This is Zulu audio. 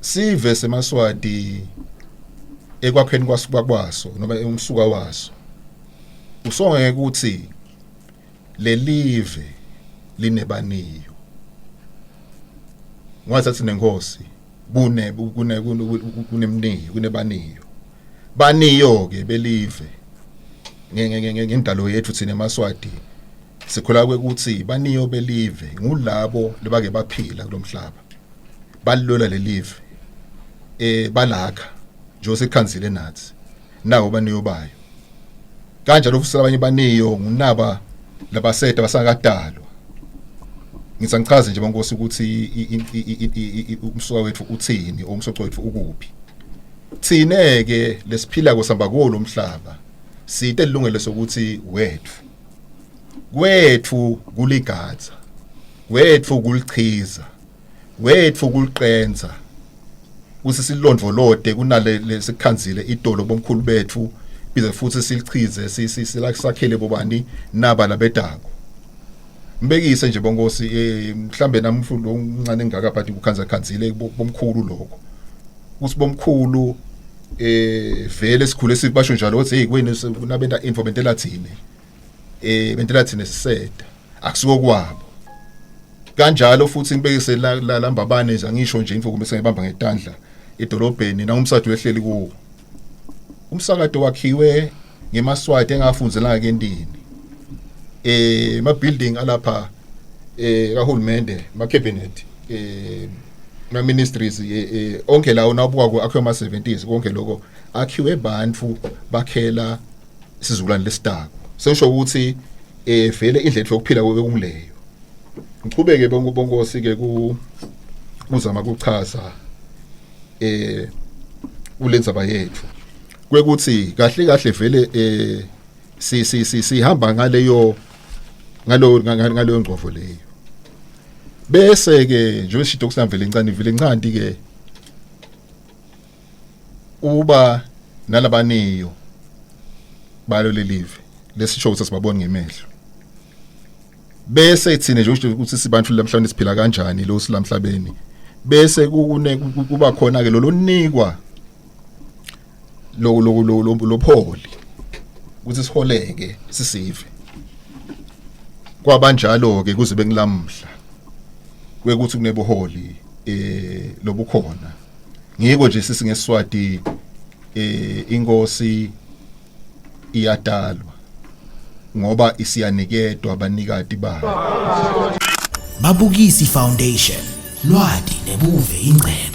sive semaswati ekwakheni kwaso noma umsuka waso usongeke ukuthi lelive linebaniyo ngathi nenkosi kunemniyo kunebaniyo baniyo ke belive ngendalo yethu thina emaswati sikhula kwekuthi baniyo belive ngulabo lebake baphila kulomhlaba balilola lelive balakha nje osekhanzile nathi nawo baniyo bayo kanjalo futhi abanye baniyo ngunaba labaseta basakadalwa ngisangichaze nje bonkosi ukuthi umsuka wethu uthini umsoco wethu ukuphi thineke lesiphila kosamba kulo umhlaba site lilungelo sokuthi wethu kuligatha wethu kulichiza wethu kuliqenza usisilondvolode kunale lesikhanzile idolo bomkhulu bethu bize futhi silichize silakusakhele bobani naba labedako mbekise nje bonkosi mhlambe namfundo omncane engaka but ukhanzile bomkhulu lokho kusi bomkhulu vele sikhule sibasho njalo ukuthi hey kwenu kunabenta info bentela thini bentela thina siseda akusuko kwabo kanjalo futhi ngibekise la mbabane nje angisho nje info kumbe ngibamba ngetandla edolobheni na umsado wehleli kuwo umsakato wakhiwe ngemaswati engafundzela ke endini ma building alapha kahulumende ma cabinet ma ministries onke lawo nabuka akhiwe ma 70s konke lokho akhiwe bantfu bakhela isizukulwane lesitako sesho ukuthi vele indlela yokuphila kwekungileyo ngichubeke bonkosi ke kuzama ukuchaza kulenzaba yethu kwekuthi kahle vele sihamba ngaleyo ngqovo leyo bese ke nje sishito kusamvele incane vele incanti ke uba nalabaniyo balo lelive lesisho ukuthi sibabone ngemehlo bese thine nje ukuthi sibantu lamhlanje siphila kanjani lo silamhlabeni bese kuba khona ke lo nikwa lo pholi ukuthi siholeke sisive kwabanjalo ke kuze bengilamhla kwekuthi kunebuholi lobukhona ngiko nje sisingesiswati inkosi iyadalwa ngoba isiyanikedwa abanikati bayo. Mabukisi Foundation, lwati nebuve ingcebo.